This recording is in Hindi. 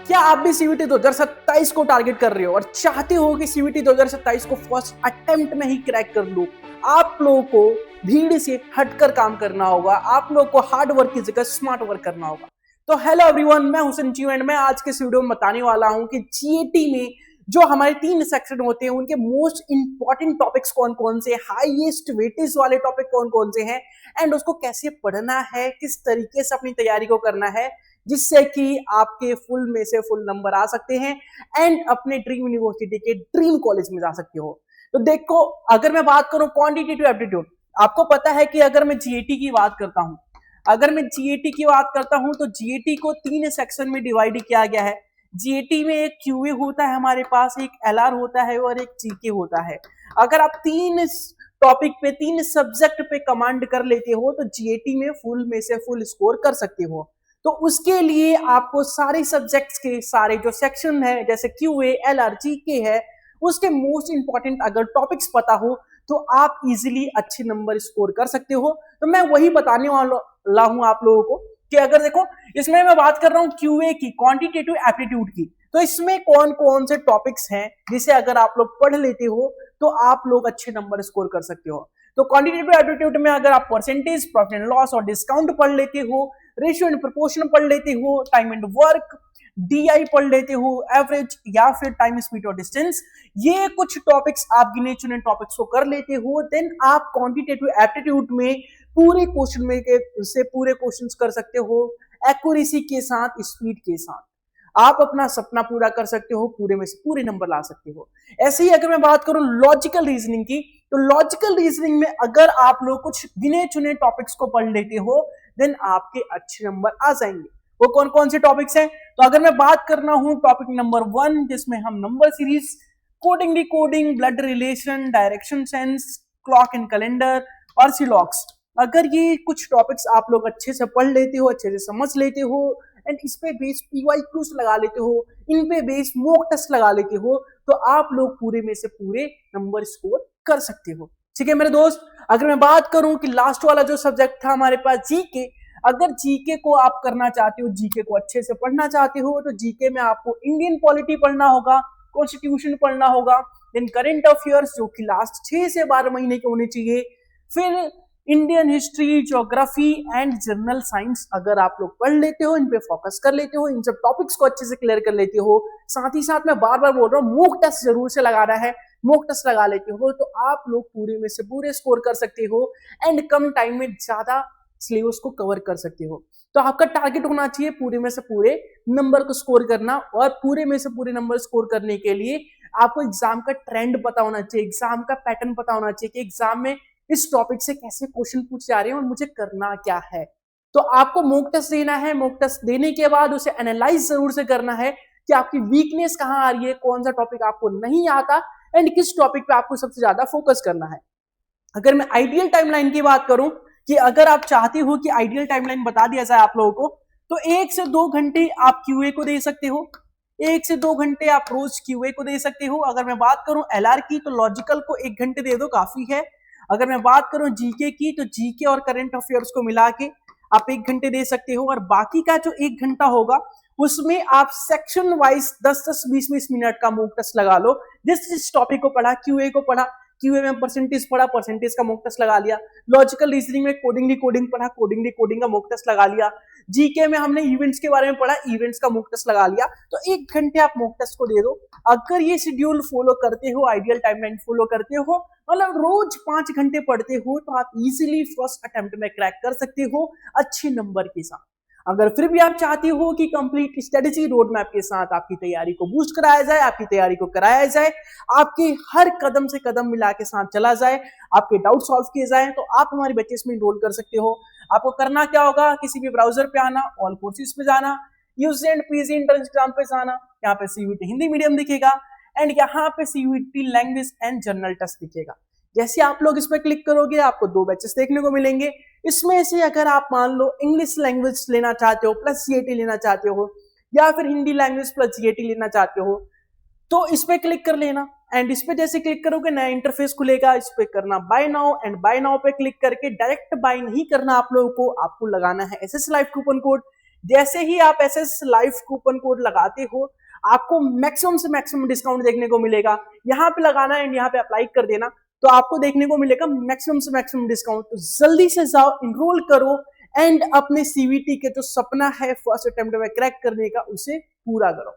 क्या आप भी सीवीटी 2027 को टारगेट कर रहे हो और चाहते हो कि सीवीटी 2027 को फर्स्ट अटेम्प्ट में ही क्रैक कर लो? आप लोगों को भीड़ से हटकर काम करना होगा, आप लोगों को हार्ड वर्क की जगह स्मार्ट वर्क करना होगा। तो हेलो एवरीवन, मैं हुसैन चीव एंड मैं आज के इस वीडियो में बताने वाला हूं कि जीएटी में जो हमारे 3 सेक्शन होते हैं उनके मोस्ट इंपॉर्टेंट टॉपिक्स कौन कौन से, हाईएस्ट वेटेज वाले टॉपिक कौन कौन से हैं एंड उसको कैसे पढ़ना है, किस तरीके से अपनी तैयारी को करना है जिससे कि आपके फुल में से फुल नंबर आ सकते हैं एंड अपने ड्रीम यूनिवर्सिटी के ड्रीम कॉलेज में जा सकते हो। तो देखो, अगर मैं बात करूं क्वांटिटेटिव एप्टीट्यूड, आपको पता है कि अगर मैं जीएटी की बात करता हूं तो जीएटी को 3 सेक्शन में डिवाइड किया गया है। जीएटी में एक क्यूए होता है हमारे पास, एक एलआर होता है और एक जीके होता है। अगर आप 3 टॉपिक पे 3 सब्जेक्ट पे कमांड कर लेते हो तो जीएटी में फुल में से फुल स्कोर कर सकते हो। तो उसके लिए आपको सारे सब्जेक्ट्स के सारे जो सेक्शन है जैसे क्यूए, एलआर, जीके है, उसके मोस्ट इंपॉर्टेंट अगर टॉपिक्स पता हो तो आप इजीली अच्छे नंबर स्कोर कर सकते हो। तो मैं वही बताने वाला हूं आप लोगों को कि अगर देखो, इसमें मैं बात कर रहा हूं क्यूए की, क्वांटिटेटिव एप्टीट्यूड की। तो इसमें कौन कौन से टॉपिक्स हैं जिसे अगर आप लोग पढ़ लेते हो तो आप लोग अच्छे नंबर स्कोर कर सकते हो। तो क्वांटिटेटिव एप्टीट्यूड में अगर आप परसेंटेज, प्रॉफिट एंड लॉस और डिस्काउंट पढ़ लेते हो, रेशियो एंड प्रोपोर्शन पढ़ लेते हो, टाइम एंड वर्क, डीआई पढ़ लेते हो, एवरेज या फिर टाइम, स्पीड और डिस्टेंस, ये कुछ टॉपिक्स आप गिने चुने टॉपिक्स को कर लेते हो, देन आप क्वांटिटेटिव एप्टीट्यूड में पूरे क्वेश्चन में से पूरे क्वेश्चंस कर सकते हो, एक्यूरेसी के साथ, स्पीड के साथ आप अपना सपना पूरा कर सकते हो, पूरे में से पूरे नंबर ला सकते हो। ऐसे ही अगर मैं बात करूं लॉजिकल रीजनिंग की, तो लॉजिकल रीजनिंग में अगर आप लोग कुछ गिने चुने टॉपिक्स को पढ़ लेते हो देन आपके अच्छे नंबर आ जाएंगे। वो कौन कौन से टॉपिक्स हैं? तो अगर मैं बात करना हूं टॉपिक नंबर 1 जिसमें हम number series, coding, decoding, blood relation, direction sense, clock and calendar और सिलॉक्स, अगर ये कुछ टॉपिक्स आप लोग अच्छे से पढ़ लेते हो, अच्छे से समझ लेते हो एंड इस पे बेस पीवाईक्यूज लगा लेते हो, इन पे बेस मॉक टेस्ट लगा लेते हो, तो आप लोग पूरे में से पूरे नंबर स्कोर कर सकते हो। ठीक है मेरे दोस्त, अगर मैं बात करूं कि लास्ट वाला जो सब्जेक्ट था हमारे पास जीके, अगर जीके को आप करना चाहते हो, जीके को अच्छे से पढ़ना चाहते हो, तो जीके में आपको इंडियन पॉलिटी पढ़ना होगा, कॉन्स्टिट्यूशन पढ़ना होगा, देन करंट अफेयर्स जो कि लास्ट 6 से 12 महीने के होने चाहिए, फिर Indian history, geography and general science अगर आप लोग पढ़ लेते हो, इन पे फोकस कर लेते हो, इन सब टॉपिक्स को अच्छे से क्लियर कर लेते हो, साथ ही साथ मैं बार बार बोल रहा हूँ मॉक टेस्ट जरूर से लगाना है, मॉक टेस्ट लगा लेते हो तो आप लोग पूरे में से पूरे स्कोर कर सकते हो एंड कम टाइम में ज्यादा सिलेबस को कवर कर सकते हो। तो आपका टारगेट होना चाहिए पूरे में से पूरे नंबर को स्कोर करना, और पूरे में से पूरे नंबर स्कोर करने के लिए आपको एग्जाम का ट्रेंड पता होना चाहिए, एग्जाम का पैटर्न पता होना चाहिए कि एग्जाम में इस टॉपिक से कैसे क्वेश्चन पूछे जा रहे हैं और मुझे करना क्या है। तो आपको मॉक टेस्ट देना है, मॉक टेस्ट देने के बाद उसे एनालाइज जरूर से करना है कि आपकी वीकनेस कहां आ रही है, कौन सा टॉपिक आपको नहीं आता एंड किस टॉपिक पे आपको सबसे ज्यादा फोकस करना है। अगर मैं आइडियल टाइमलाइन की बात करूं कि अगर आप चाहते हो कि आइडियल टाइमलाइन बता दिया जाए आप लोगों को, तो 1 से 2 घंटे आप क्यूए को दे सकते हो, 1 से 2 घंटे आप रोज क्यूए को दे सकते हो। अगर मैं बात करूं एलआर की तो लॉजिकल को 1 घंटे दे दो, काफी है। अगर मैं बात करूं जीके की तो जीके और करंट अफेयर्स को मिला के आप 1 घंटे दे सकते हो, और बाकी का जो 1 घंटा होगा उसमें आप सेक्शन वाइज 10-10, 20-20 मिनट का मॉक टेस्ट लगा लो। जिस टॉपिक को पढ़ा, क्यूए को पढ़ा, क्यूए में परसेंटेज पढ़ा, परसेंटेज का मॉक टेस्ट लगा लिया, लॉजिकल रीजनिंग में कोडिंग डिकोडिंग पढ़ा, कोडिंग डिकोडिंग का मॉक टेस्ट लगा लिया, जीके में हमने इवेंट्स के बारे में पढ़ा, इवेंट्स का मॉक टेस्ट लगा लिया। तो 1 घंटे आप मॉक टेस्ट को दे दो। अगर ये शेड्यूल फॉलो करते हो, आइडियल टाइमलाइन फॉलो करते हो, मतलब रोज 5 घंटे पढ़ते हो, तो आप इजीली फर्स्ट अटेम्प्ट में क्रैक कर सकते हो अच्छे नंबर के साथ। अगर फिर भी आप चाहते हो कि कंप्लीट स्ट्रेटेजी रोड मैप के साथ आपकी तैयारी को बूस्ट कराया जाए, आपकी तैयारी को कराया जाए, आपके हर कदम से कदम मिला के साथ चला जाए, आपके डाउट सॉल्व किए जाए, तो आप हमारे बैचेस में इनरोल कर सकते हो। आपको करना क्या होगा, किसी भी ब्राउजर पे आना, ऑल कोर्सेज पे जाना, UG and PG entrance exam पे जाना, यहाँ पे सीयूईटी हिंदी मीडियम दिखेगा एंड यहाँ पे CUET language and general test दिखेगा। जैसे आप लोग इस पर क्लिक करोगे आपको 2 बैचेस देखने को मिलेंगे। इसमें से अगर आप मान लो इंग्लिश लैंग्वेज लेना चाहते हो प्लस जीएटी लेना चाहते हो, या फिर हिंदी लैंग्वेज प्लस जीएटी लेना चाहते हो, तो इस पे क्लिक कर लेना एंड इस पे जैसे क्लिक करोगे नया इंटरफेस खुलेगा। इस पे करना buy now and buy now पे क्लिक करके डायरेक्ट बाय नहीं करना आप लोगों को, आपको लगाना है एसएस लाइव कूपन कोड। जैसे ही आप एसएस लाइव कूपन कोड लगाते हो आपको मैक्सिमम से मैक्सिमम डिस्काउंट देखने को मिलेगा। यहाँ पे लगाना एंड यहाँ पे अप्लाई कर देना तो आपको देखने को मिलेगा मैक्सिमम से मैक्सिमम डिस्काउंट। तो जल्दी से जाओ, इनरोल करो एंड अपने सीवीटी के जो सपना है फर्स्ट अटेम्प्ट में क्रैक करने का उसे पूरा करो।